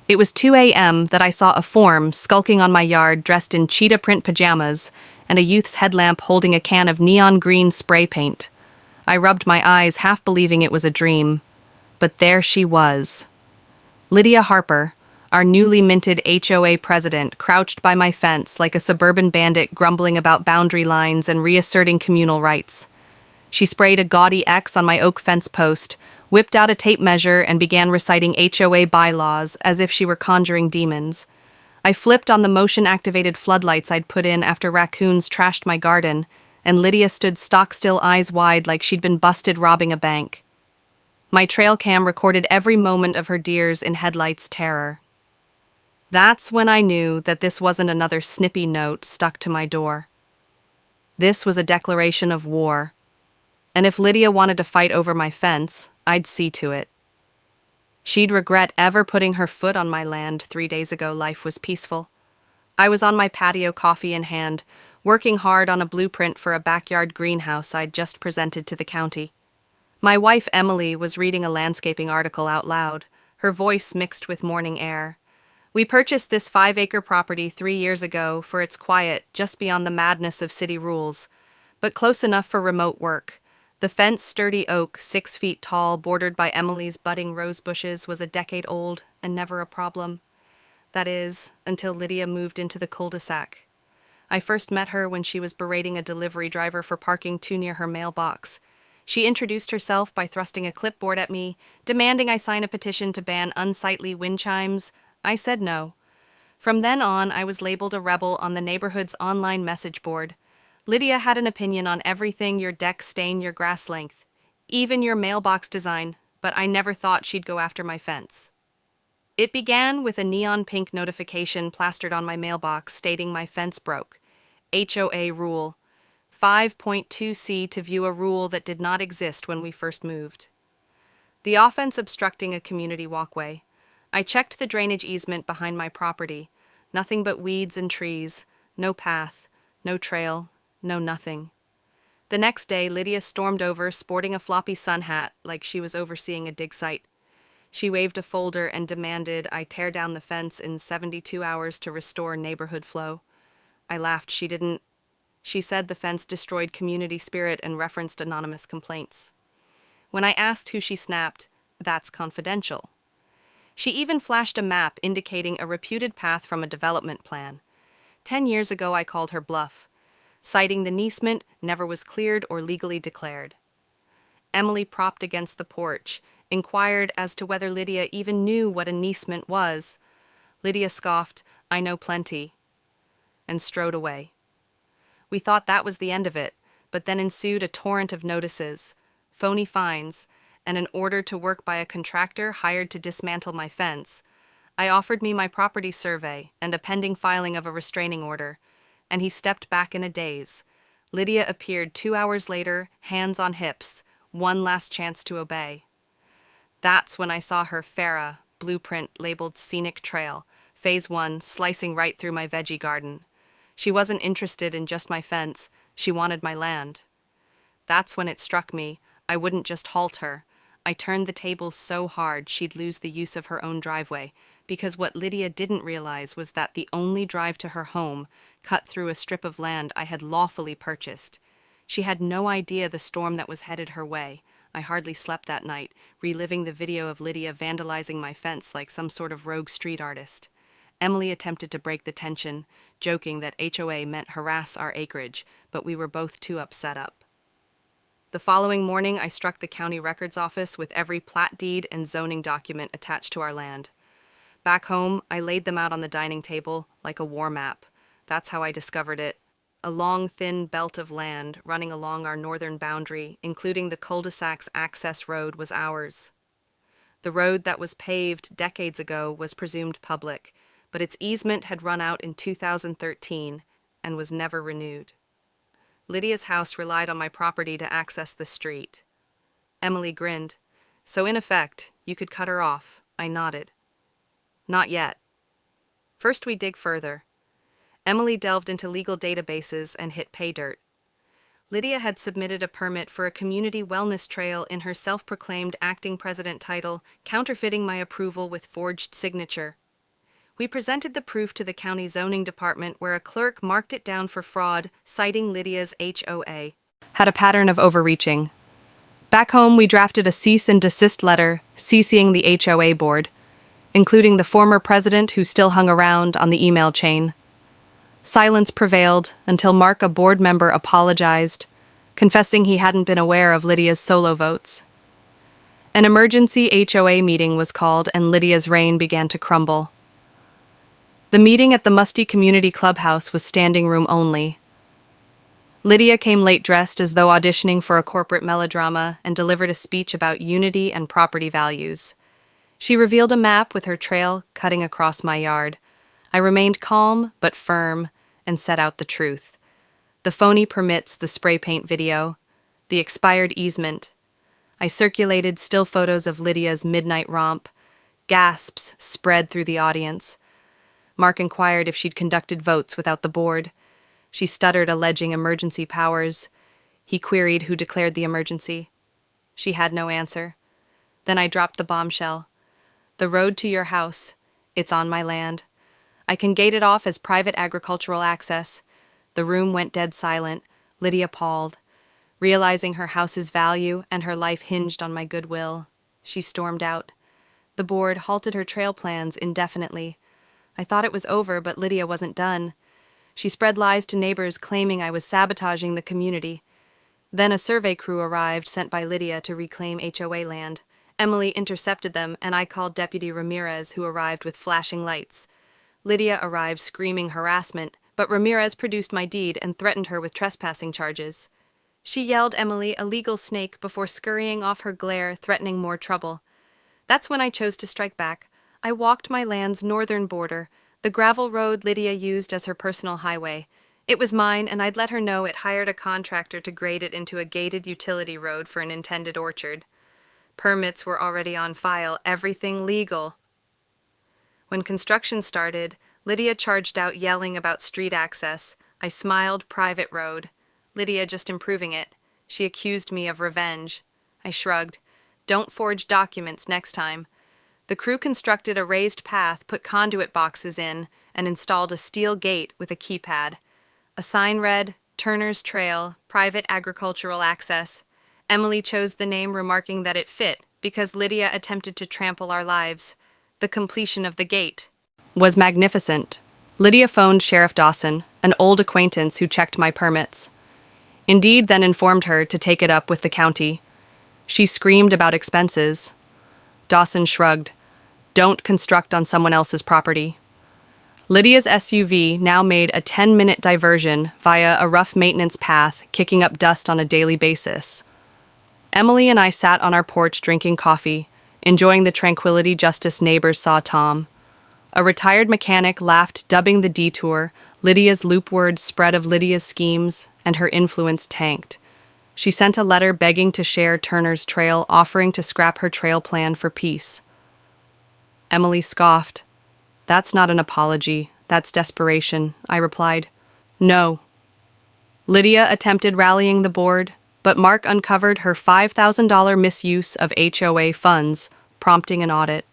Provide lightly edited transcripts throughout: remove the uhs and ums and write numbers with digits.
It was 2 a.m. that I saw a form skulking on my yard dressed in cheetah print pajamas and a youth's headlamp holding a can of neon green spray paint. I rubbed my eyes, half believing it was a dream. But there she was. Lydia Harper, our newly minted HOA president, crouched by my fence like a suburban bandit grumbling about boundary lines and reasserting communal rights. She sprayed a gaudy X on my oak fence post, whipped out a tape measure, and began reciting HOA bylaws as if she were conjuring demons. I flipped on the motion-activated floodlights I'd put in after raccoons trashed my garden, and Lydia stood stock-still, eyes wide, like she'd been busted robbing a bank. My trail cam recorded every moment of her deers in headlights' terror. That's when I knew that this wasn't another snippy note stuck to my door. This was a declaration of war. And if Lydia wanted to fight over my fence, I'd see to it. She'd regret ever putting her foot on my land. 3 days ago, life was peaceful. I was on my patio, coffee in hand, working hard on a blueprint for a backyard greenhouse I'd just presented to the county. My wife, Emily, was reading a landscaping article out loud, her voice mixed with morning air. We purchased this 5-acre property 3 years ago for its quiet, just beyond the madness of city rules, but close enough for remote work. The fence, sturdy oak, 6 feet tall, bordered by Emily's budding rose bushes, was a decade old and never a problem. That is, until Lydia moved into the cul-de-sac. I first met her when she was berating a delivery driver for parking too near her mailbox. She introduced herself by thrusting a clipboard at me, demanding I sign a petition to ban unsightly wind chimes. I said no. From then on, I was labeled a rebel on the neighborhood's online message board. Lydia had an opinion on everything: your deck stain, your grass length, even your mailbox design, but I never thought she'd go after my fence. It began with a neon pink notification plastered on my mailbox stating my fence broke. HOA rule 5.2c to view a rule that did not exist when we first moved. The offense: obstructing a community walkway. I checked the drainage easement behind my property. Nothing but weeds and trees. No path. No trail. No nothing. The next day, Lydia stormed over, sporting a floppy sun hat like she was overseeing a dig site. She waved a folder and demanded I tear down the fence in 72 hours to restore neighborhood flow. I laughed. She didn't. She said the fence destroyed community spirit and referenced anonymous complaints. When I asked who she snapped, "That's confidential." She even flashed a map indicating a reputed path from a development plan. 10 years ago, I called her bluff, citing the easement never was cleared or legally declared. Emily, propped against the porch, inquired as to whether Lydia even knew what an easement was. Lydia scoffed, "I know plenty," and strode away. We thought that was the end of it, but then ensued a torrent of notices, phony fines, and an order to work by a contractor hired to dismantle my fence. I offered me my property survey and a pending filing of a restraining order, and he stepped back in a daze. Lydia appeared 2 hours later, hands on hips, one last chance to obey. That's when I saw her FARA blueprint labeled Scenic Trail, Phase 1, slicing right through my veggie garden. She wasn't interested in just my fence, she wanted my land. That's when it struck me, I wouldn't just halt her. I turned the tables so hard she'd lose the use of her own driveway, because what Lydia didn't realize was that the only drive to her home cut through a strip of land I had lawfully purchased. She had no idea the storm that was headed her way. I hardly slept that night, reliving the video of Lydia vandalizing my fence like some sort of rogue street artist. Emily attempted to break the tension, joking that HOA meant harass our acreage, but we were both too upset up. The following morning, I struck the county records office with every plat deed and zoning document attached to our land. Back home, I laid them out on the dining table like a war map. That's how I discovered it. A long, thin belt of land running along our northern boundary, including the cul-de-sac's access road, was ours. The road that was paved decades ago was presumed public, but its easement had run out in 2013 and was never renewed. Lydia's house relied on my property to access the street. Emily grinned. "So in effect, you could cut her off." I nodded. "Not yet. First we dig further." Emily delved into legal databases and hit pay dirt. Lydia had submitted a permit for a community wellness trail in her self-proclaimed acting president title, counterfeiting my approval with forged signature. We presented the proof to the county zoning department where a clerk marked it down for fraud, citing Lydia's HOA. Had a pattern of overreaching. Back home, we drafted a cease and desist letter, CCing the HOA board, including the former president who still hung around on the email chain. Silence prevailed until Mark, a board member, apologized, confessing he hadn't been aware of Lydia's solo votes. An emergency HOA meeting was called and Lydia's reign began to crumble. The meeting at the musty community clubhouse was standing room only. Lydia came late dressed as though auditioning for a corporate melodrama and delivered a speech about unity and property values. She revealed a map with her trail cutting across my yard. I remained calm but firm and set out the truth. The phony permits, the spray paint video, the expired easement. I circulated still photos of Lydia's midnight romp. Gasps spread through the audience. Mark inquired if she'd conducted votes without the board. She stuttered, alleging emergency powers. He queried who declared the emergency. She had no answer. Then I dropped the bombshell. The road to your house. It's on my land. I can gate it off as private agricultural access. The room went dead silent. Lydia palled. Realizing her house's value and her life hinged on my goodwill, she stormed out. The board halted her trail plans indefinitely. I thought it was over, but Lydia wasn't done. She spread lies to neighbors claiming I was sabotaging the community. Then a survey crew arrived sent by Lydia to reclaim HOA land. Emily intercepted them, and I called Deputy Ramirez, who arrived with flashing lights. Lydia arrived screaming harassment, but Ramirez produced my deed and threatened her with trespassing charges. She yelled Emily a legal snake before scurrying off her glare, threatening more trouble. That's when I chose to strike back. I walked my land's northern border, the gravel road Lydia used as her personal highway. It was mine, and I'd let her know it hired a contractor to grade it into a gated utility road for an intended orchard. Permits were already on file, everything legal. When construction started, Lydia charged out yelling about street access. I smiled, private road. Lydia just improving it. She accused me of revenge. I shrugged. Don't forge documents next time. The crew constructed a raised path, put conduit boxes in, and installed a steel gate with a keypad. A sign read, Turner's Trail, Private Agricultural Access. Emily chose the name, remarking that it fit, because Lydia attempted to trample our lives. The completion of the gate was magnificent. Lydia phoned Sheriff Dawson, an old acquaintance who checked my permits. Indeed then informed her to take it up with the county. She screamed about expenses. Dawson shrugged. Don't construct on someone else's property. Lydia's SUV now made a 10-minute diversion via a rough maintenance path, kicking up dust on a daily basis. Emily and I sat on our porch drinking coffee, enjoying the tranquility just as neighbors saw Tom. A retired mechanic laughed, dubbing the detour Lydia's loop word spread of Lydia's schemes, and her influence tanked. She sent a letter begging to share Turner's Trail, offering to scrap her trail plan for peace. Emily scoffed. That's not an apology, that's desperation, I replied. No. Lydia attempted rallying the board, but Mark uncovered her $5,000 misuse of HOA funds, prompting an audit.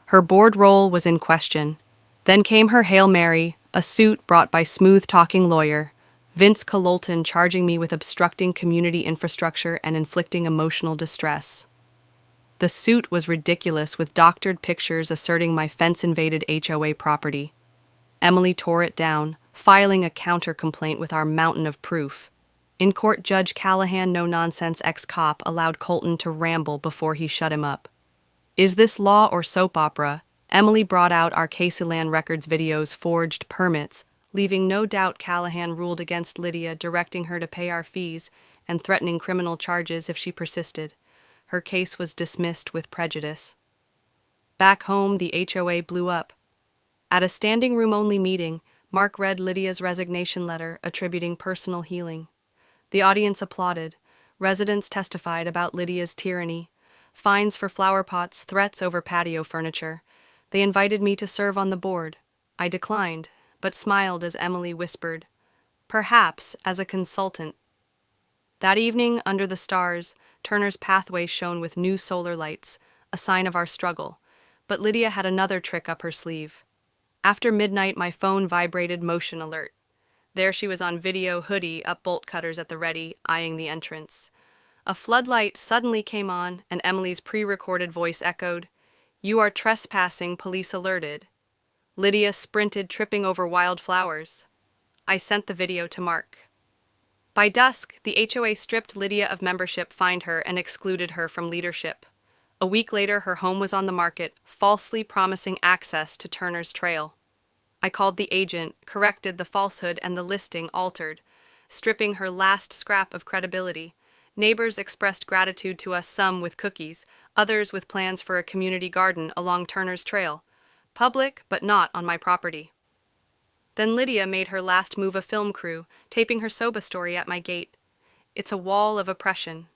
Her board role was in question. Then came her Hail Mary, a suit brought by smooth-talking lawyer, Vince Cololton, charging me with obstructing community infrastructure and inflicting emotional distress. The suit was ridiculous, with doctored pictures asserting my fence-invaded HOA property. Emily tore it down, filing a counter-complaint with our mountain of proof. In court, Judge Callahan, no-nonsense ex-cop, allowed Colton to ramble before he shut him up. Is this law or soap opera? Emily brought out our Caseland Records videos, forged permits, leaving no doubt Callahan ruled against Lydia, directing her to pay our fees and threatening criminal charges if she persisted. Her case was dismissed with prejudice. Back home, the HOA blew up. At a standing room-only meeting, Mark read Lydia's resignation letter, attributing personal healing. The audience applauded. Residents testified about Lydia's tyranny, fines for flower pots, threats over patio furniture. They invited me to serve on the board. I declined, but smiled as Emily whispered, perhaps as a consultant. That evening, under the stars, Turner's pathway shone with new solar lights, a sign of our struggle. But Lydia had another trick up her sleeve. After midnight, my phone vibrated motion alert. There she was on video, hoodie, up, bolt cutters at the ready, eyeing the entrance. A floodlight suddenly came on, and Emily's pre-recorded voice echoed, "You are trespassing, police alerted." Lydia sprinted, tripping over wildflowers. I sent the video to Mark. By dusk, the HOA stripped Lydia of membership, fined her, and excluded her from leadership. A week later, her home was on the market, falsely promising access to Turner's Trail. I called the agent, corrected the falsehood, and the listing altered, stripping her last scrap of credibility. Neighbors expressed gratitude to us, some with cookies, others with plans for a community garden along Turner's Trail. Public, but not on my property. Then Lydia made her last move a film crew, taping her soba story at my gate. It's a wall of oppression.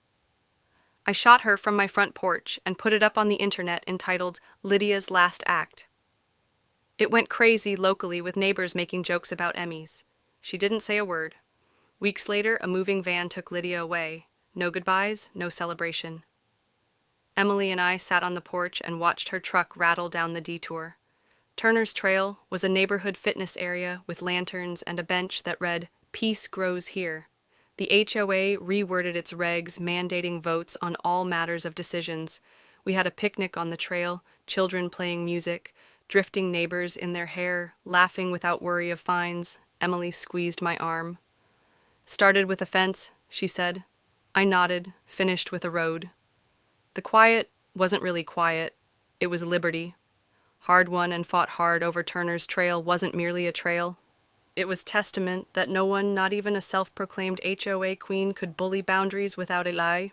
I shot her from my front porch and put it up on the internet, entitled Lydia's Last Act. It went crazy locally, with neighbors making jokes about Emmys. She didn't say a word. Weeks later, a moving van took Lydia away. No goodbyes, no celebration. Emily and I sat on the porch and watched her truck rattle down the detour. Turner's Trail was a neighborhood fitness area with lanterns and a bench that read, "Peace grows here." The HOA reworded its regs, mandating votes on all matters of decisions. We had a picnic on the trail, children playing music, drifting neighbors in their hair, laughing without worry of fines. Emily squeezed my arm. "Started with a fence," she said. I nodded, finished with a road. The quiet wasn't really quiet. It was liberty. Hard won and fought hard over Turner's Trail wasn't merely a trail. It was testament that no one, not even a self-proclaimed HOA queen, could bully boundaries without a lie.